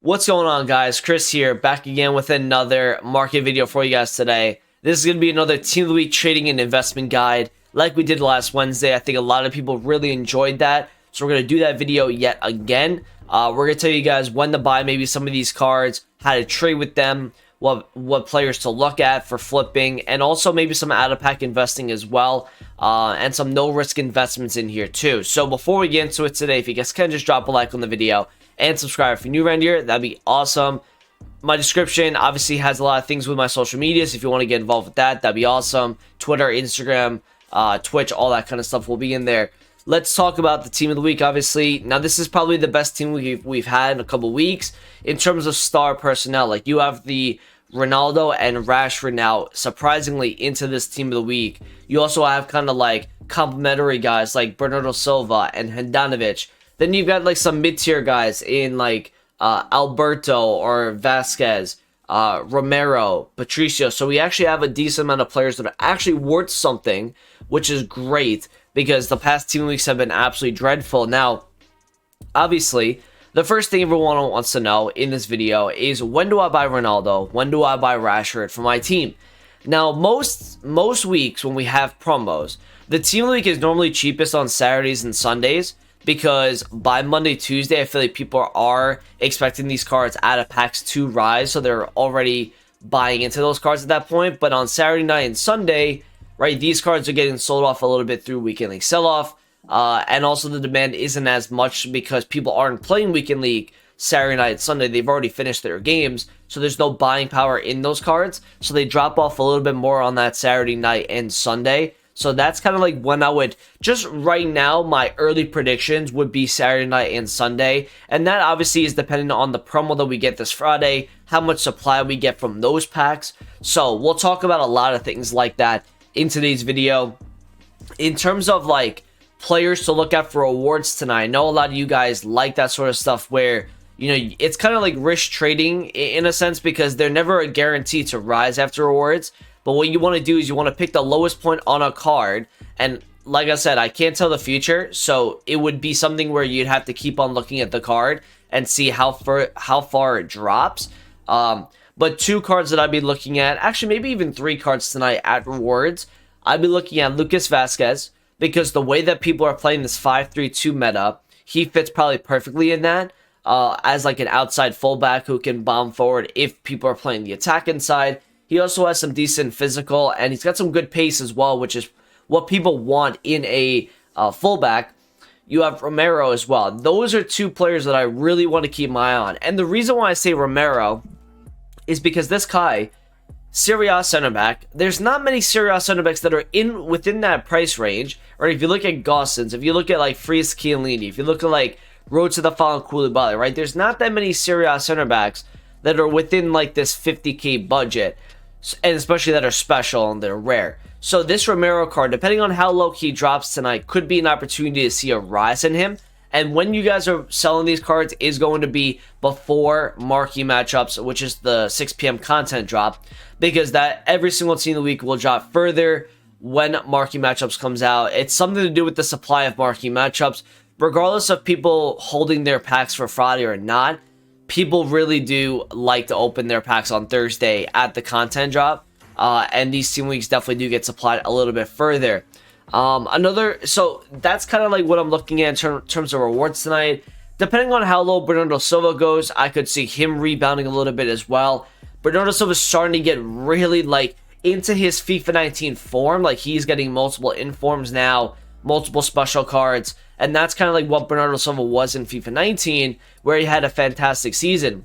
What's going on, guys? Chris here, back again with another market video for you guys today. This is going to be another Team of the Week trading and investment guide like we did last Wednesday. I think a lot of people really enjoyed that, so we're going to do that video yet again. We're going to tell you guys when to buy maybe some of these cards, how to trade with them, what players to look at for flipping, and also maybe some out-of-pack investing as well, and some no-risk investments in here too. So before we get into it today, if you guys can just drop a like on the video and subscribe if you're new around here, that'd be awesome. My description obviously has a lot of things with my social medias. If you want to get involved with that, that'd be awesome. Twitter, Instagram, Twitch, all that kind of stuff will be in there. Let's talk about the team of the week, obviously. Now, this is probably the best team we've had in a couple weeks in terms of star personnel. Like, you have the Ronaldo and Rashford now surprisingly into this team of the week. You also have kind of like complimentary guys like Bernardo Silva and Handanovic. Then you've got like some mid-tier guys in like Alberto or Vasquez, Romero, Patricio. So we actually have a decent amount of players that are actually worth something, which is great because the past 2 weeks have been absolutely dreadful. Now, obviously, the first thing everyone wants to know in this video is, when do I buy Ronaldo? When do I buy Rashford for my team? Now, most weeks when we have promos, the team of the week is normally cheapest on Saturdays and Sundays, because by Monday, Tuesday, I feel like people are expecting these cards out of packs to rise, so they're already buying into those cards at that point. But on Saturday night and Sunday, right, these cards are getting sold off a little bit through Weekend League sell-off, and also the demand isn't as much because people aren't playing Weekend League Saturday night and Sunday. They've already finished their games, so there's no buying power in those cards, so they drop off a little bit more on that Saturday night and Sunday. So that's kind of like when I would, just right now, my early predictions would be Saturday night and Sunday. And that obviously is dependent on the promo that we get this Friday, how much supply we get from those packs. So we'll talk about a lot of things like that in today's video. In terms of like players to look at for awards tonight, I know a lot of you guys like that sort of stuff where, you know, it's kind of like risk trading in a sense, because they're never a guarantee to rise after awards. But what you want to do is you want to pick the lowest point on a card. And like I said, I can't tell the future, so it would be something where you'd have to keep on looking at the card and see how far it drops. But 2 cards that I'd be looking at, actually maybe even 3 cards tonight at rewards, I'd be looking at Lucas Vasquez, because the way that people are playing this 5-3-2 meta, he fits probably perfectly in that, as like an outside fullback who can bomb forward if people are playing the attacking side. He also has some decent physical, and he's got some good pace as well, which is what people want in a fullback. You have Romero as well. Those are 2 players that I really want to keep my eye on. And the reason why I say Romero is because this guy, Serie A center back, there's not many Serie A center backs that are within that price range. Or if you look at Gosens, if you look at like Friis Chiellini, if you look at like Road to the Fall Koulibaly, right? There's not that many Serie A center backs that are within like this 50k budget, and especially that are special and they're rare. So this Romero card, depending on how low he drops tonight, could be an opportunity to see a rise in him. And when you guys are selling these cards is going to be before marquee matchups, which is the 6 p.m. content drop, because that every single team of the week will drop further when marquee matchups comes out. It's something to do with the supply of marquee matchups. Regardless of people holding their packs for Friday or not, people really do like to open their packs on Thursday at the content drop, and these team weeks definitely do get supplied a little bit further. So that's kind of like what I'm looking at in terms of rewards tonight. Depending on how low Bernardo Silva goes, I could see him rebounding a little bit as well. Bernardo Silva is starting to get really like into his FIFA 19 form. Like, he's getting multiple informs now, multiple special cards, and that's kind of like what Bernardo Silva was in FIFA 19, where he had a fantastic season.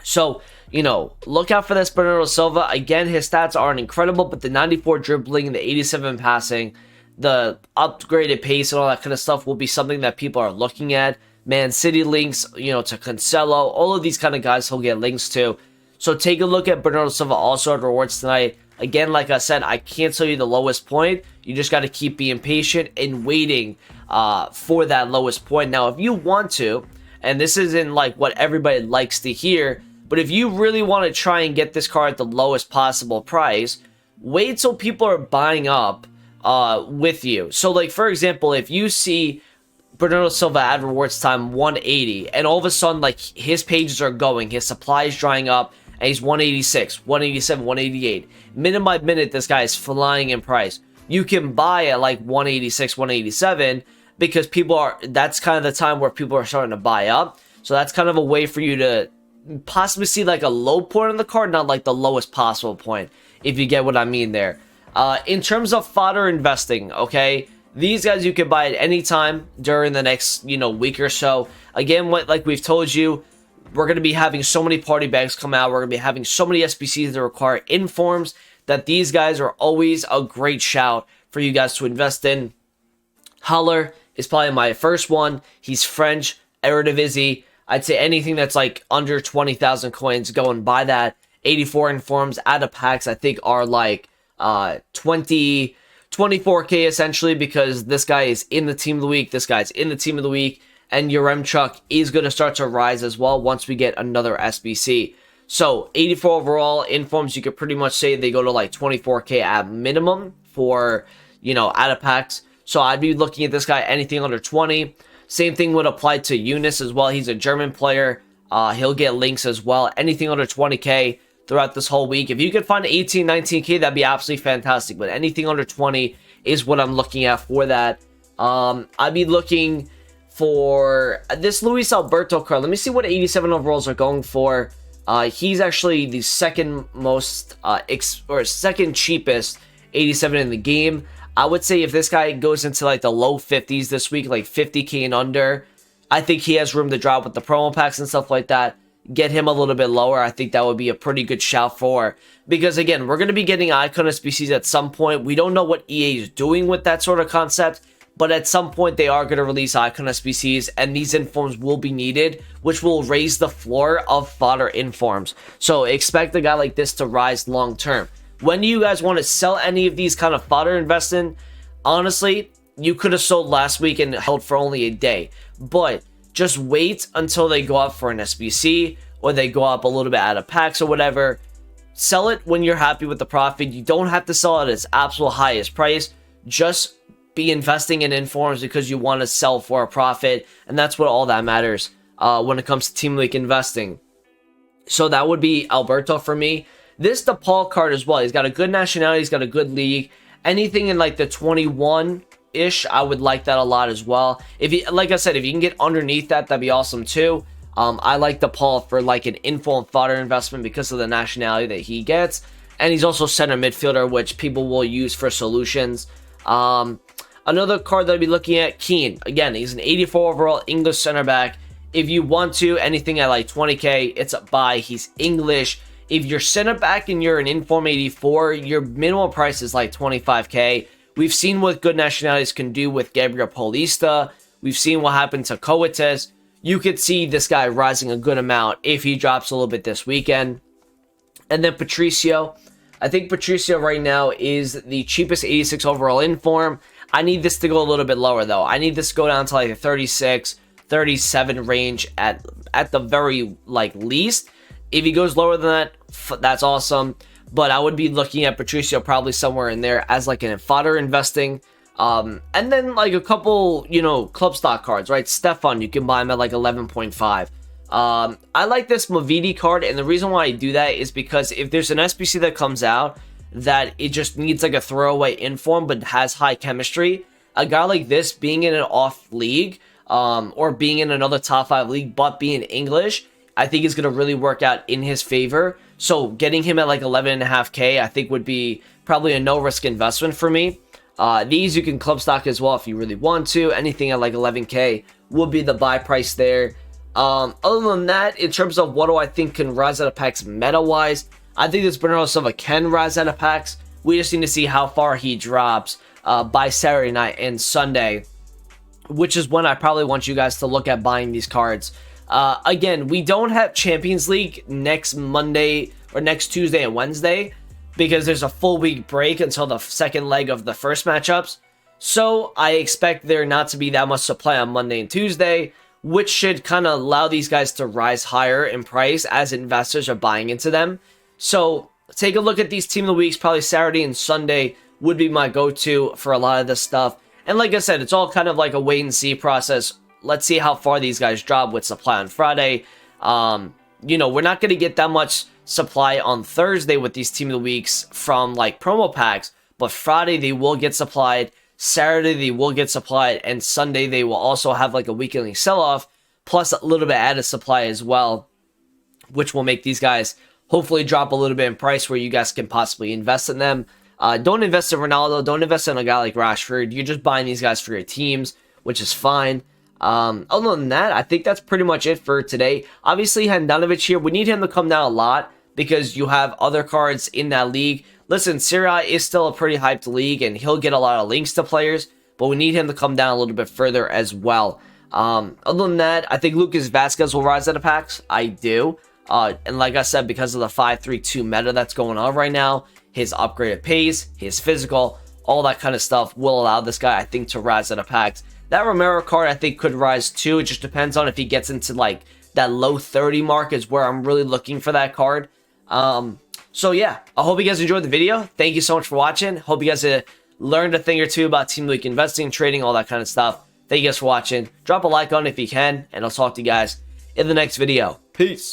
So, you know, look out for this Bernardo Silva. Again, his stats aren't incredible, but the 94 dribbling, the 87 passing, the upgraded pace and all that kind of stuff will be something that people are looking at. Man City links, you know, to Cancelo, all of these kind of guys he'll get links to. So take a look at Bernardo Silva also at rewards tonight. Again, like I said, I can't tell you the lowest point. You just got to keep being patient and waiting for that lowest point. Now, if you want to, and this isn't like what everybody likes to hear, but if you really want to try and get this card at the lowest possible price, wait till people are buying up with you. So, like, for example, if you see Bernardo Silva at rewards time 180, and all of a sudden, like, his pages are going, his supply is drying up, and he's 186, 187, 188. Minute by minute, this guy is flying in price. You can buy at like 186, 187, because that's kind of the time where people are starting to buy up. So that's kind of a way for you to possibly see like a low point on the card, not like the lowest possible point, if you get what I mean there. In terms of fodder investing, okay, these guys you can buy at any time during the next, week or so. Again, like we've told you, we're going to be having so many party bags come out. We're going to be having so many SBCs that require informs that these guys are always a great shout for you guys to invest in. Haller is probably my first one. He's French, Eredivisie. I'd say anything that's like under 20,000 coins, go and buy that. 84 informs out of packs, I think, are like 24K essentially, because this guy is in the team of the week. This guy's in the team of the week. And Yaremchuk is going to start to rise as well once we get another SBC. So 84 overall informs, you could pretty much say they go to like 24K at minimum for, out of packs. So I'd be looking at this guy anything under 20. Same thing would apply to Eunice as well. He's a German player. He'll get links as well. Anything under 20K throughout this whole week. If you could find 18, 19K, that'd be absolutely fantastic. But anything under 20 is what I'm looking at for that. I'd be looking for this Luis Alberto card. Let me see what 87 overalls are going for. He's actually the second most second cheapest 87 in the game. I would say if this guy goes into like the low 50s this week, like 50K and under, I think he has room to drop with the promo packs and stuff like that. Get him a little bit lower. I think that would be a pretty good shout for, because again, we're going to be getting icon SBCs at some point. We don't know what EA is doing with that sort of concept, but at some point they are going to release icon SBCs, and these informs will be needed, which will raise the floor of fodder informs. So expect a guy like this to rise long term. When do you guys want to sell any of these kind of fodder investing? Honestly, you could have sold last week and held for only a day, but just wait until they go up for an SBC, or they go up a little bit out of packs or whatever. Sell it when you're happy with the profit. You don't have to sell it at its absolute highest price. Just be investing in informs because you want to sell for a profit, and that's what all that matters when it comes to Team League investing. So that would be Alberto for me. This DePaul card as well. He's got a good nationality. He's got a good league. Anything in like the 21-ish, I would like that a lot as well. If you, like I said, if you can get underneath that, that'd be awesome too. I like DePaul for like an info and fodder investment because of the nationality that he gets, and he's also center midfielder, which people will use for solutions. Another card that I'd be looking at, Keane. Again, he's an 84 overall English center back. If you want to, anything at like 20K, it's a buy. He's English. If you're center back and you're an inform 84, your minimum price is like 25K. We've seen what good nationalities can do with Gabriel Paulista. We've seen what happened to Coates. You could see this guy rising a good amount if he drops a little bit this weekend. And then Patricio. I think Patricio right now is the cheapest 86 overall inform. I need this to go a little bit lower though. I need this to go down to like the 36, 37 range at the very like least. If he goes lower than that, that's awesome. But I would be looking at Patricio probably somewhere in there as like an fodder investing. And then like a couple, club stock cards, right? Stefan, you can buy him at like 11.5. I like this Mavidi card, and the reason why I do that is because if there's an SBC that comes out that it just needs like a throwaway inform but has high chemistry, a guy like this being in an off league, or being in another top 5 league but being English, I think is going to really work out in his favor. So getting him at like 11.5K, I think would be probably a no-risk investment for me. These you can club stock as well if you really want to. Anything at like 11K would be the buy price there. Other than that, in terms of what do I think can rise out of packs meta-wise, I think this Bernardo Silva can rise out of packs. We just need to see how far he drops by Saturday night and Sunday, which is when I probably want you guys to look at buying these cards. Again, we don't have Champions League next Monday or next Tuesday and Wednesday because there's a full week break until the second leg of the first matchups. So I expect there not to be that much supply on Monday and Tuesday, which should kind of allow these guys to rise higher in price as investors are buying into them. So take a look at these Team of the Weeks. Probably Saturday and Sunday would be my go-to for a lot of this stuff. And like I said, it's all kind of like a wait and see process. Let's see how far these guys drop with supply on Friday. You know, we're not going to get that much supply on Thursday with these Team of the Weeks from like promo packs, but Friday they will get supplied, Saturday they will get supplied, and Sunday they will also have like a weekly sell-off, plus a little bit added supply as well, which will make these guys hopefully drop a little bit in price where you guys can possibly invest in them. Don't invest in Ronaldo, don't invest in a guy like Rashford. You're just buying these guys for your teams, which is fine. Other than that, I think that's pretty much it for today. Obviously, Handanovic here, we need him to come down a lot because you have other cards in that league. Listen, Serie A is still a pretty hyped league, and he'll get a lot of links to players, but we need him to come down a little bit further as well. Other than that, I think Lucas Vazquez will rise out of packs. I do. And like I said, because of the 5-3-2 meta that's going on right now, his upgraded pace, his physical, all that kind of stuff will allow this guy, I think, to rise out of packs. That Romero card, I think, could rise too. It just depends on if he gets into like that low 30 mark is where I'm really looking for that card. So yeah, I hope you guys enjoyed the video. Thank you so much for watching. Hope you guys learned a thing or two about Team League investing, trading, all that kind of stuff. Thank you guys for watching. Drop a like on it if you can, and I'll talk to you guys in the next video. Peace.